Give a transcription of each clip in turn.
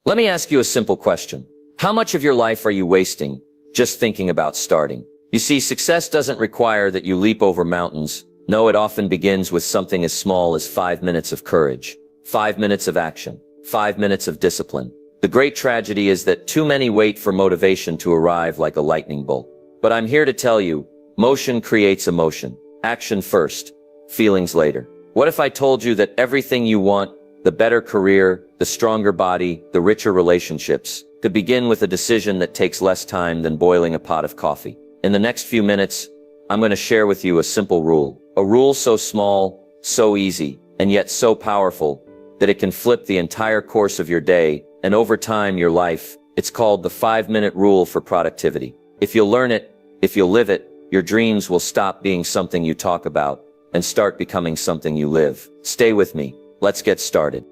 Let me ask you a simple question. How much of your life are you wasting just thinking about starting? You see, success doesn't require that you leap over mountains. No, it often begins with something as small as 5 minutes of courage, 5 minutes of action, 5 minutes of discipline. The great tragedy is that too many wait for motivation to arrive like a lightning bolt. But I'm here to tell you, motion creates emotion. Action first, feelings later. What if I told you that everything you want, the better career, the stronger body, the richer relationships, could begin with a decision that takes less time than boiling a pot of coffee? In the next few minutes, I'm going to share with you a simple rule. A rule so small, so easy, and yet so powerful that it can flip the entire course of your day and over time your life. It's called the 5-minute rule for productivity. If you'll learn it, if you'll live it, your dreams will stop being something you talk about and start becoming something you live. Stay with me. Let's get started.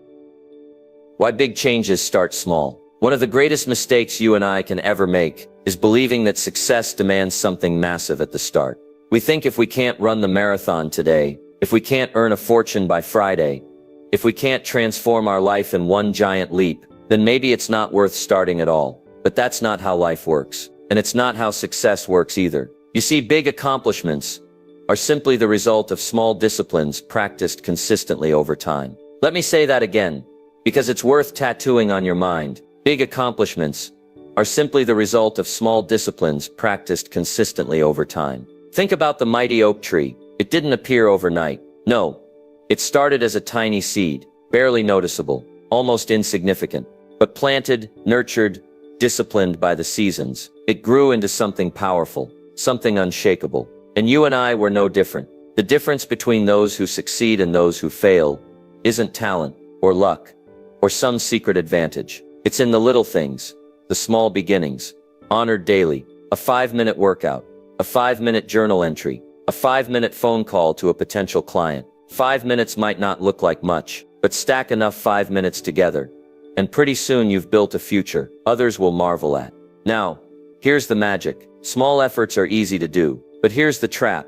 Why big changes start small. One of the greatest mistakes you and I can ever make is believing that success demands something massive at the start. We think if we can't run the marathon today, if we can't earn a fortune by Friday, if we can't transform our life in one giant leap, then maybe it's not worth starting at all. But that's not how life works. And it's not how success works either. You see, big accomplishments are simply the result of small disciplines practiced consistently over time. Let me say that again, because it's worth tattooing on your mind. Big accomplishments are simply the result of small disciplines practiced consistently over time. Think about the mighty oak tree. It didn't appear overnight. No, it started as a tiny seed, barely noticeable, almost insignificant. But planted, nurtured, disciplined by the seasons, it grew into something powerful, something unshakable. And you and I were no different. The difference between those who succeed and those who fail isn't talent or luck or some secret advantage. It's in the little things, the small beginnings, honored daily, a 5-minute workout, a 5-minute journal entry, a 5-minute phone call to a potential client. 5 minutes might not look like much, but stack enough 5 minutes together, and pretty soon you've built a future others will marvel at. Now, here's the magic. Small efforts are easy to do, but here's the trap.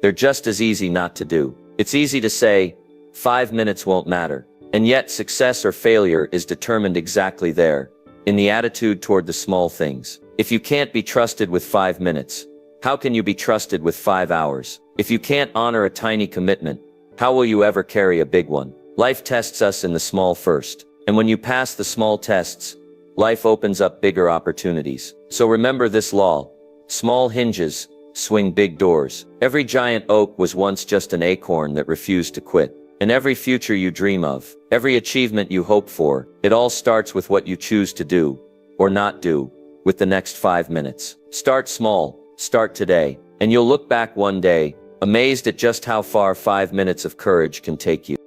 They're just as easy not to do. It's easy to say, 5 minutes won't matter. And yet success or failure is determined exactly there, in the attitude toward the small things. If you can't be trusted with 5 minutes, how can you be trusted with 5 hours? If you can't honor a tiny commitment, how will you ever carry a big one? Life tests us in the small first. And when you pass the small tests, life opens up bigger opportunities. So remember this law. Small hinges swing big doors. Every giant oak was once just an acorn that refused to quit. And every future you dream of, every achievement you hope for, it all starts with what you choose to do, or not do, with the next 5 minutes. Start small, start today, and you'll look back one day, amazed at just how far 5 minutes of courage can take you.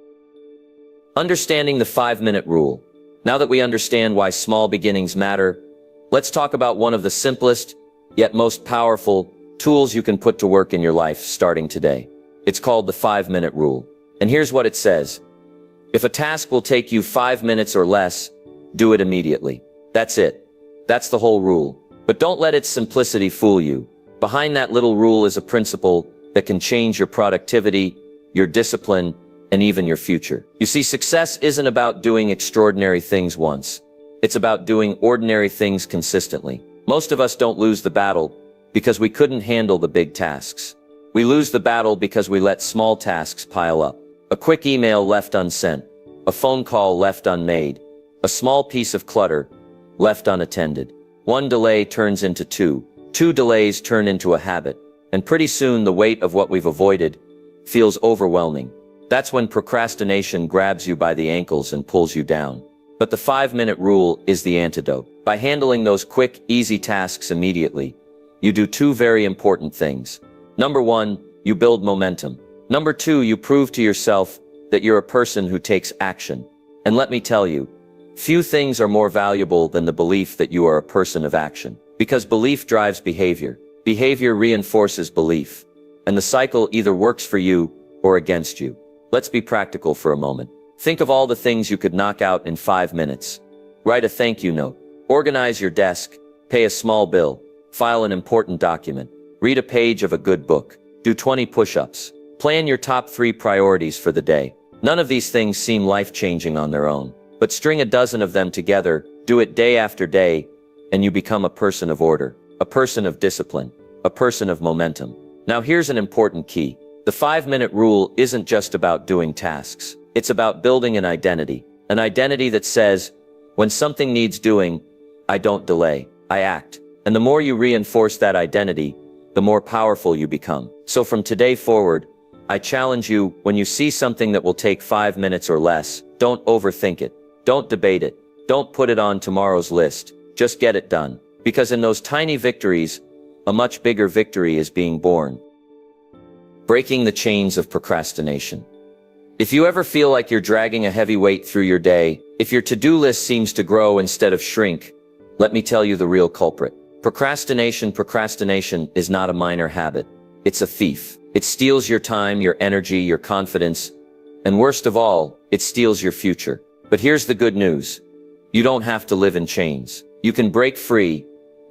Understanding the 5-minute rule. Now that we understand why small beginnings matter, let's talk about one of the simplest, yet most powerful, tools you can put to work in your life starting today. It's called the 5-minute rule. And here's what it says. If a task will take you 5 minutes or less, do it immediately. That's it. That's the whole rule. But don't let its simplicity fool you. Behind that little rule is a principle that can change your productivity, your discipline, and even your future. You see, success isn't about doing extraordinary things once. It's about doing ordinary things consistently. Most of us don't lose the battle because we couldn't handle the big tasks. We lose the battle because we let small tasks pile up. A quick email left unsent, a phone call left unmade, a small piece of clutter left unattended. One delay turns into two. 2 delays turn into a habit. And pretty soon the weight of what we've avoided feels overwhelming. That's when procrastination grabs you by the ankles and pulls you down. But the 5-minute rule is the antidote. By handling those quick, easy tasks immediately, you do 2 very important things. Number 1, you build momentum. Number 2, you prove to yourself that you're a person who takes action. And let me tell you, few things are more valuable than the belief that you are a person of action. Because belief drives behavior. Behavior reinforces belief. And the cycle either works for you or against you. Let's be practical for a moment. Think of all the things you could knock out in 5 minutes. Write a thank you note. Organize your desk. Pay a small bill. File an important document. Read a page of a good book. Do 20 push-ups. Plan your top 3 priorities for the day. None of these things seem life-changing on their own. But string a dozen of them together, do it day after day, and you become a person of order, a person of discipline, a person of momentum. Now here's an important key. The 5-minute rule isn't just about doing tasks. It's about building an identity that says, when something needs doing, I don't delay, I act. And the more you reinforce that identity, the more powerful you become. So from today forward, I challenge you, when you see something that will take 5 minutes or less, don't overthink it. Don't debate it. Don't put it on tomorrow's list. Just get it done. Because in those tiny victories, a much bigger victory is being born. Breaking the chains of procrastination. If you ever feel like you're dragging a heavy weight through your day, if your to-do list seems to grow instead of shrink, let me tell you the real culprit. Procrastination is not a minor habit. It's a thief. It steals your time, your energy, your confidence, and worst of all, it steals your future. But here's the good news. You don't have to live in chains. You can break free,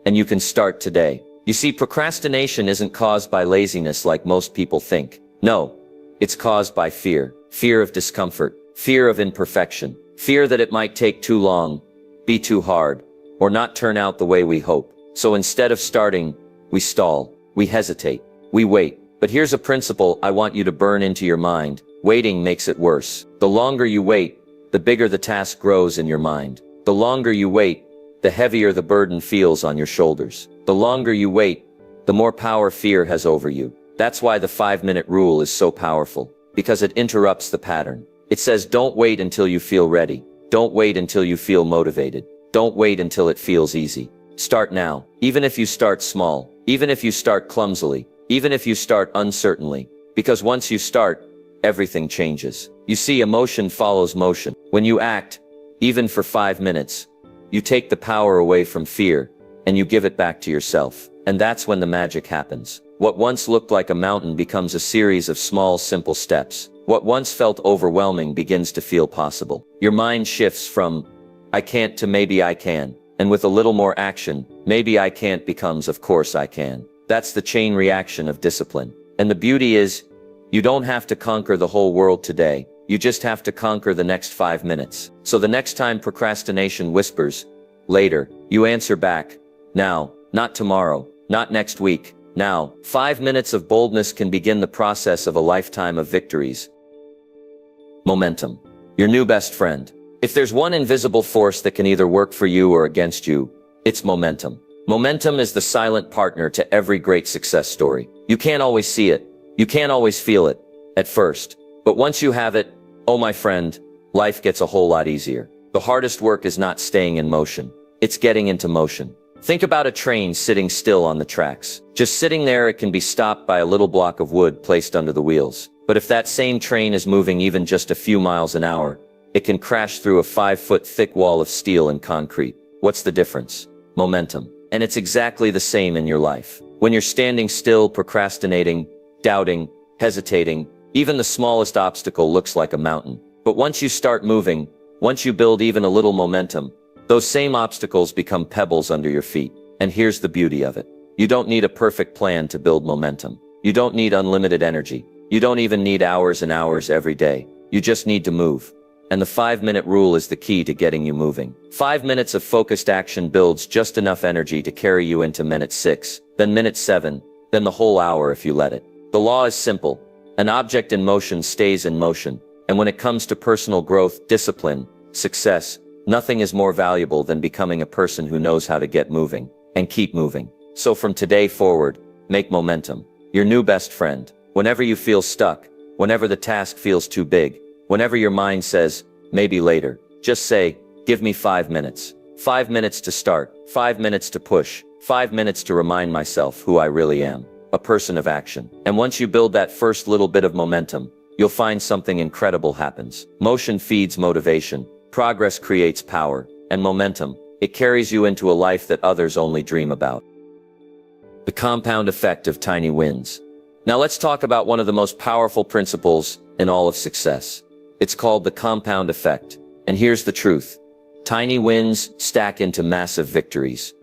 and you can start today. You see, procrastination isn't caused by laziness like most people think. No, it's caused by fear. Fear of discomfort, fear of imperfection, fear that it might take too long, be too hard, or not turn out the way we hope. So instead of starting, we stall, we hesitate, we wait. But here's a principle I want you to burn into your mind. Waiting makes it worse. The longer you wait, the bigger the task grows in your mind. The longer you wait, the heavier the burden feels on your shoulders. The longer you wait, the more power fear has over you. That's why the 5-minute rule is so powerful, because it interrupts the pattern. It says don't wait until you feel ready. Don't wait until you feel motivated. Don't wait until it feels easy. Start now. Even if you start small, even if you start clumsily, even if you start uncertainly, because once you start, everything changes. You see, emotion follows motion. When you act, even for 5 minutes, you take the power away from fear, and you give it back to yourself. And that's when the magic happens. What once looked like a mountain becomes a series of small, simple steps. What once felt overwhelming begins to feel possible. Your mind shifts from, I can't, to maybe I can. And with a little more action, maybe I can't becomes of course I can. That's the chain reaction of discipline. And the beauty is, you don't have to conquer the whole world today. You just have to conquer the next 5 minutes. So the next time procrastination whispers, later, you answer back, now, not tomorrow, not next week, now. 5 minutes of boldness can begin the process of a lifetime of victories. Momentum. Your new best friend. If there's one invisible force that can either work for you or against you, it's momentum. Momentum is the silent partner to every great success story. You can't always see it. You can't always feel it at first. But once you have it, oh my friend, life gets a whole lot easier. The hardest work is not staying in motion. It's getting into motion. Think about a train sitting still on the tracks. Just sitting there, it can be stopped by a little block of wood placed under the wheels. But if that same train is moving even just a few miles an hour, it can crash through a 5-foot thick wall of steel and concrete. What's the difference? Momentum. And it's exactly the same in your life. When you're standing still, procrastinating, doubting, hesitating, even the smallest obstacle looks like a mountain. But once you start moving, once you build even a little momentum, those same obstacles become pebbles under your feet. And here's the beauty of it. You don't need a perfect plan to build momentum. You don't need unlimited energy. You don't even need hours and hours every day. You just need to move. And the 5-minute rule is the key to getting you moving. 5 minutes of focused action builds just enough energy to carry you into minute 6, then minute 7, then the whole hour if you let it. The law is simple. An object in motion stays in motion. And when it comes to personal growth, discipline, success, nothing is more valuable than becoming a person who knows how to get moving and keep moving. So from today forward, make momentum your new best friend. Whenever you feel stuck, whenever the task feels too big, whenever your mind says, maybe later, just say, give me 5 minutes. 5 minutes to start, 5 minutes to push, 5 minutes to remind myself who I really am, a person of action. And once you build that first little bit of momentum, you'll find something incredible happens. Motion feeds motivation, progress creates power, and momentum, it carries you into a life that others only dream about. The compound effect of tiny wins. Now let's talk about one of the most powerful principles in all of success. It's called the compound effect. And here's the truth. Tiny wins stack into massive victories.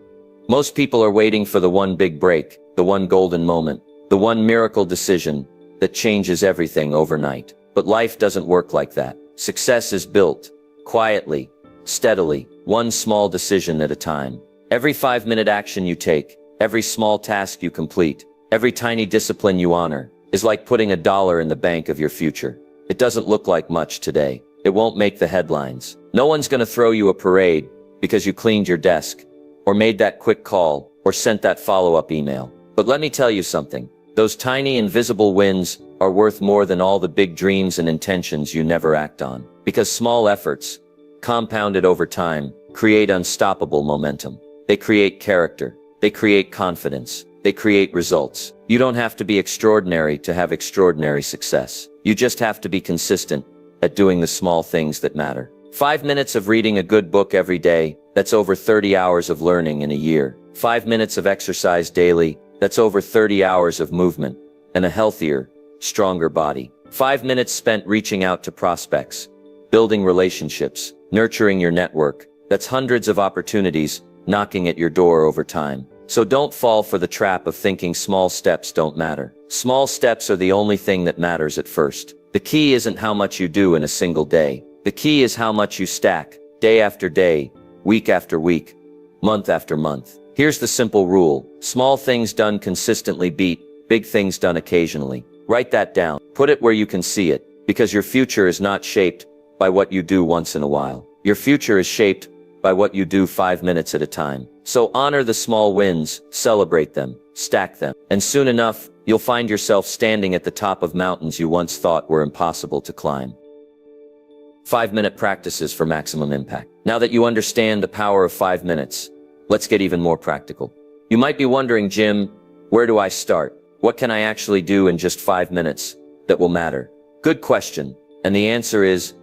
Most people are waiting for the one big break, the one golden moment, the one miracle decision that changes everything overnight. But life doesn't work like that. Success is built quietly, steadily, one small decision at a time. Every 5-minute action you take, every small task you complete, every tiny discipline you honor, is like putting $1 in the bank of your future. It doesn't look like much today. It won't make the headlines. No one's gonna throw you a parade because you cleaned your desk, or made that quick call, or sent that follow-up email. But let me tell you something. Those tiny invisible wins are worth more than all the big dreams and intentions you never act on. Because small efforts, compounded over time, create unstoppable momentum. They create character. They create confidence. They create results. You don't have to be extraordinary to have extraordinary success. You just have to be consistent at doing the small things that matter. 5 minutes of reading a good book every day, that's over 30 hours of learning in a year. 5 minutes of exercise daily, that's over 30 hours of movement and a healthier, stronger body. 5 minutes spent reaching out to prospects, building relationships, nurturing your network, that's hundreds of opportunities knocking at your door over time. So don't fall for the trap of thinking small steps don't matter. Small steps are the only thing that matters at first. The key isn't how much you do in a single day. The key is how much you stack, day after day, week after week, month after month. Here's the simple rule. Small things done consistently beat big things done occasionally. Write that down. Put it where you can see it, because your future is not shaped by what you do once in a while. Your future is shaped by what you do 5 minutes at a time. So honor the small wins, celebrate them, stack them, and soon enough, you'll find yourself standing at the top of mountains you once thought were impossible to climb. 5-minute practices for maximum impact. Now that you understand the power of 5 minutes, let's get even more practical. You might be wondering, Jim, where do I start? What can I actually do in just 5 minutes that will matter? Good question, and the answer is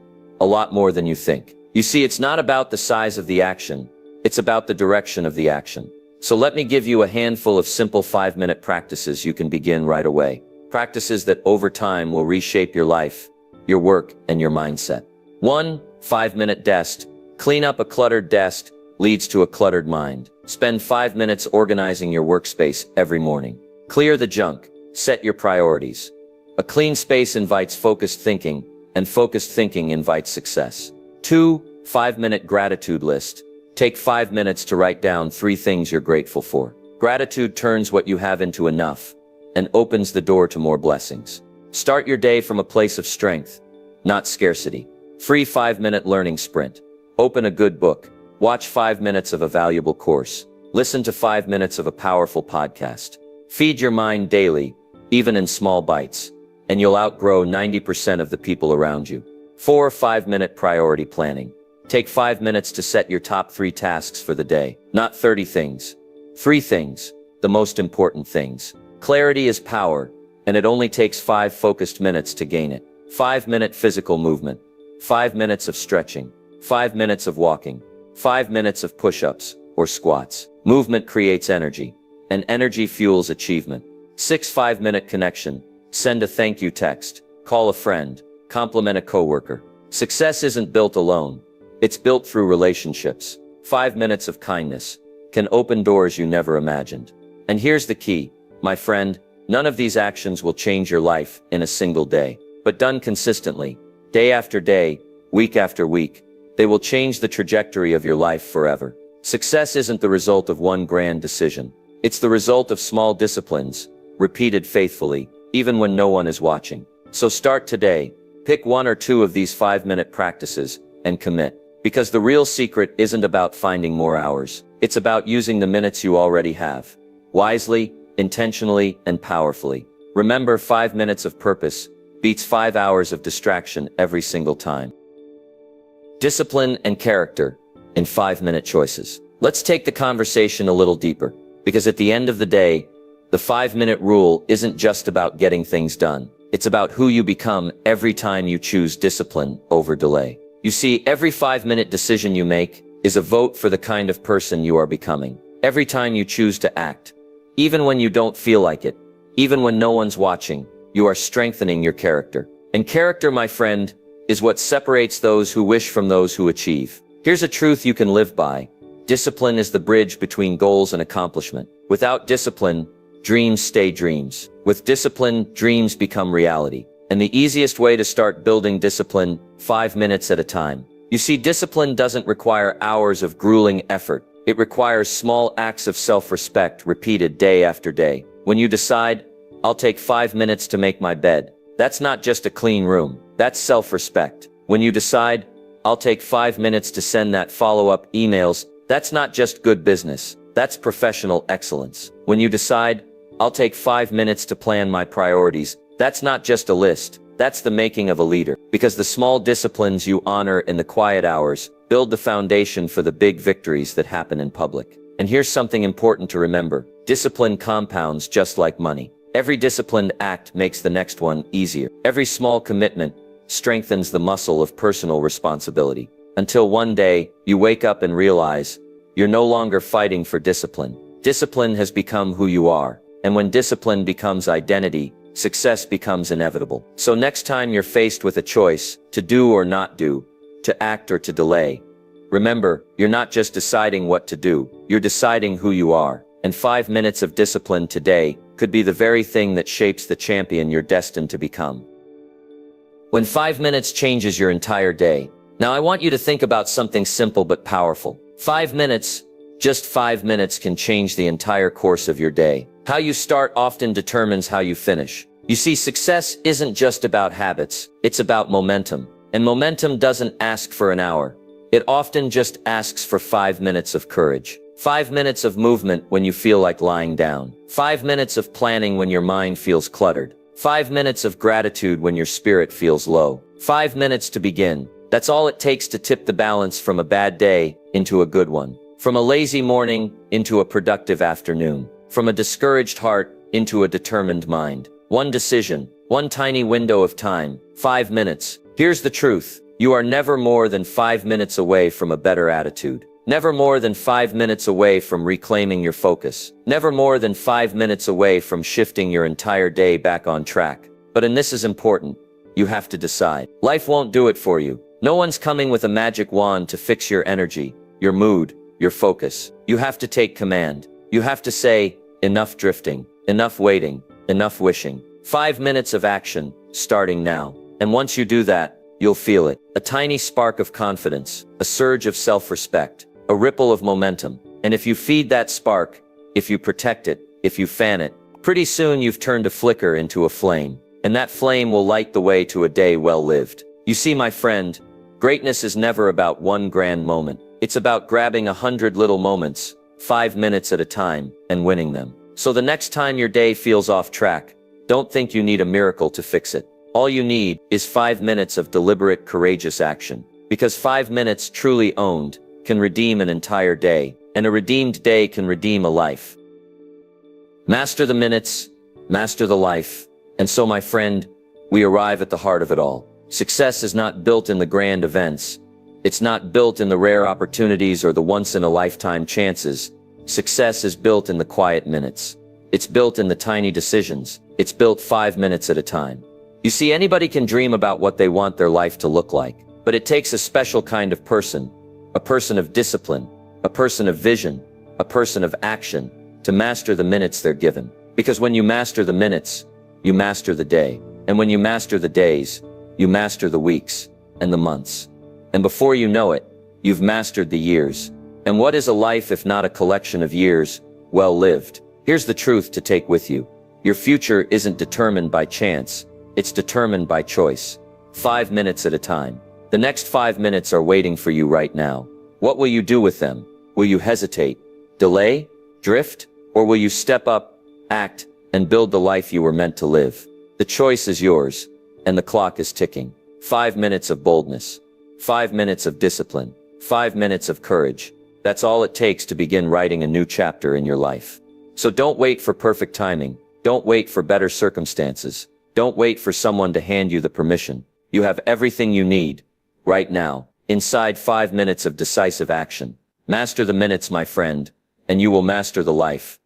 a lot more than you think. You see, it's not about the size of the action, it's about the direction of the action. So let me give you a handful of simple 5-minute practices you can begin right away. Practices that over time will reshape your life, your work, and your mindset. 1. 5-minute desk. Clean up a cluttered desk leads to a cluttered mind. Spend 5 minutes organizing your workspace every morning. Clear the junk. Set your priorities. A clean space invites focused thinking, and focused thinking invites success. 2. 5-minute gratitude list. Take 5 minutes to write down 3 things you're grateful for. Gratitude turns what you have into enough and opens the door to more blessings. Start your day from a place of strength, not scarcity. Free 5-minute learning sprint. Open a good book. Watch 5 minutes of a valuable course. Listen to 5 minutes of a powerful podcast. Feed your mind daily, even in small bites, and you'll outgrow 90% of the people around you. 4. 5-minute priority planning. Take 5 minutes to set your top 3 tasks for the day. Not 30 things. 3 things. The most important things. Clarity is power, and it only takes 5 focused minutes to gain it. 5-minute physical movement. 5 minutes of stretching. 5 minutes of walking. 5 minutes of push-ups or squats. Movement creates energy, and energy fuels achievement. 6. 5-minute connection. Send a thank you text. Call a friend. Compliment a coworker. Success isn't built alone. It's built through relationships. 5 minutes of kindness can open doors you never imagined. And here's the key, my friend, none of these actions will change your life in a single day. But done consistently, day after day, week after week, they will change the trajectory of your life forever. Success isn't the result of one grand decision. It's the result of small disciplines, repeated faithfully, even when no one is watching. So start today. Pick 1 or 2 of these 5-minute practices and commit. Because the real secret isn't about finding more hours. It's about using the minutes you already have. Wisely, intentionally, and powerfully. Remember, 5 minutes of purpose beats 5 hours of distraction every single time. Discipline and character in 5-minute choices. Let's take the conversation a little deeper. Because at the end of the day, the 5-minute rule isn't just about getting things done. It's about who you become every time you choose discipline over delay. You see, every 5-minute decision you make is a vote for the kind of person you are becoming. Every time you choose to act, even when you don't feel like it, even when no one's watching, you are strengthening your character. And character, my friend, is what separates those who wish from those who achieve. Here's a truth you can live by. Discipline is the bridge between goals and accomplishment. Without discipline, dreams stay dreams. With discipline, dreams become reality. And the easiest way to start building discipline, 5 minutes at a time. You see, discipline doesn't require hours of grueling effort. It requires small acts of self-respect repeated day after day. When you decide, I'll take 5 minutes to make my bed, that's not just a clean room. That's self-respect. When you decide, I'll take 5 minutes to send that follow-up emails, that's not just good business. That's professional excellence. When you decide, I'll take 5 minutes to plan my priorities, that's not just a list. That's the making of a leader. Because the small disciplines you honor in the quiet hours build the foundation for the big victories that happen in public. And here's something important to remember. Discipline compounds just like money. Every disciplined act makes the next one easier. Every small commitment strengthens the muscle of personal responsibility. Until one day, you wake up and realize you're no longer fighting for discipline. Discipline has become who you are. And when discipline becomes identity, success becomes inevitable. So next time you're faced with a choice, to do or not do, to act or to delay, remember, you're not just deciding what to do, you're deciding who you are. And 5 minutes of discipline today could be the very thing that shapes the champion you're destined to become. When 5 minutes changes your entire day. Now I want you to think about something simple but powerful. 5 minutes, just 5 minutes can change the entire course of your day. How you start often determines how you finish. You see, success isn't just about habits, it's about momentum. And momentum doesn't ask for an hour. It often just asks for 5 minutes of courage. 5 minutes of movement when you feel like lying down. 5 minutes of planning when your mind feels cluttered. 5 minutes of gratitude when your spirit feels low. 5 minutes to begin. That's all it takes to tip the balance from a bad day into a good one. From a lazy morning into a productive afternoon. From a discouraged heart into a determined mind. One decision, one tiny window of time, 5 minutes. Here's the truth. You are never more than 5 minutes away from a better attitude. Never more than 5 minutes away from reclaiming your focus. Never more than 5 minutes away from shifting your entire day back on track. But and this is important, you have to decide. Life won't do it for you. No one's coming with a magic wand to fix your energy, your mood, your focus. You have to take command. You have to say, enough drifting, enough waiting, enough wishing. 5 minutes of action, starting now. And once you do that, you'll feel it. A tiny spark of confidence, a surge of self-respect, a ripple of momentum. And if you feed that spark, if you protect it, if you fan it, pretty soon you've turned a flicker into a flame. And that flame will light the way to a day well lived. You see, my friend, greatness is never about one grand moment. It's about grabbing 100 little moments, 5 minutes at a time, and winning them. So the next time your day feels off track, don't think you need a miracle to fix it. All you need is 5 minutes of deliberate, courageous action. Because 5 minutes truly owned can redeem an entire day, and a redeemed day can redeem a life. Master the minutes, master the life. And so, my friend, we arrive at the heart of it all. Success is not built in the grand events. It's not built in the rare opportunities or the once-in-a-lifetime chances. Success is built in the quiet minutes. It's built in the tiny decisions. It's built 5 minutes at a time. You see, anybody can dream about what they want their life to look like, but it takes a special kind of person, a person of discipline, a person of vision, a person of action, to master the minutes they're given. Because when you master the minutes, you master the day. And when you master the days, you master the weeks and the months. And before you know it, you've mastered the years. And what is a life if not a collection of years well lived? Here's the truth to take with you. Your future isn't determined by chance. It's determined by choice. 5 minutes at a time. The next 5 minutes are waiting for you right now. What will you do with them? Will you hesitate, delay, drift, or will you step up, act, and build the life you were meant to live? The choice is yours, and the clock is ticking. 5 minutes of boldness. 5 minutes of discipline. 5 minutes of courage. That's all it takes to begin writing a new chapter in your life. So don't wait for perfect timing. Don't wait for better circumstances. Don't wait for someone to hand you the permission. You have everything you need, right now, inside 5 minutes of decisive action. Master the minutes, my friend, and you will master the life.